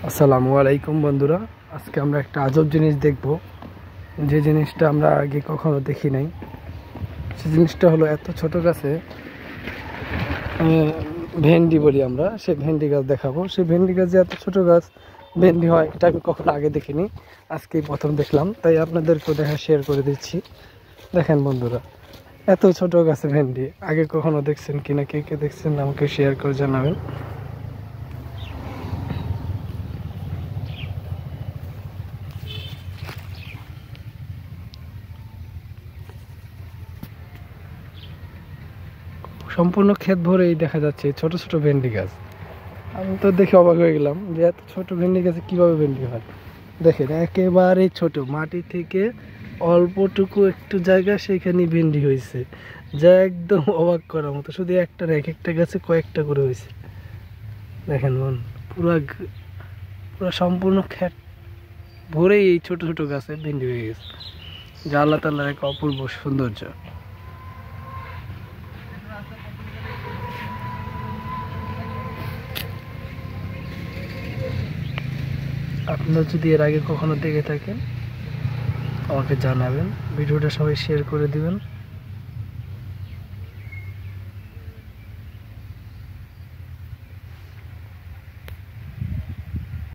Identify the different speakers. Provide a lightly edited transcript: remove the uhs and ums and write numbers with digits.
Speaker 1: আসসালামু আলাইকুম বন্ধুরা, আজকে আমরা একটা আজব জিনিস দেখব, যে জিনিসটা আমরা আগে কখনো দেখি নাই। সেই জিনিসটা হলো এত ছোট গাছে ভেন্ডি বলি আমরা, সেই ভেন্ডি গাছ দেখাবো। সেই ভেন্ডি গাছ যে এত ছোট গাছ ভেন্ডি হয়, এটা আমি কখনো আগে দেখিনি, আজকেই প্রথম দেখলাম, তাই আপনাদেরকেও দেখা শেয়ার করে দিচ্ছি। দেখেন বন্ধুরা, এত ছোট গাছে ভেন্ডি আগে কখনো দেখছেন কিনা, কে কে দেখছেন আমাকে শেয়ার করে জানাবেন। সম্পূর্ণ ক্ষেত ভরেই দেখা যাচ্ছে ছোট ছোট ভেন্ডি গাছ। আমি তো দেখে অবাক হয়ে গেলাম যে এত ছোট ভেন্ডি গাছে কিভাবে ভেন্ডি হয়। দেখেন একেবারে ছোট, মাটি থেকে অল্পটুকু একটু জায়গা সেখানে ভেন্ডি হয়েছে, যা একদম অবাক করার মতো। শুধু একটা এক একটা গাছে কয়েকটা করে হয়েছে। দেখেন মন, পুরা পুরা সম্পূর্ণ ক্ষেত ভরেই এই ছোট ছোট গাছে ভেন্ডি হয়ে গেছে, যা আল্লাহ তাআলার এক অপূর্ব সৌন্দর্য। আপনারা যদি এর আগে কখনো দেখে থাকেন আমাকে জানাবেন, ভিডিওটা সবাই শেয়ার করে দিবেন।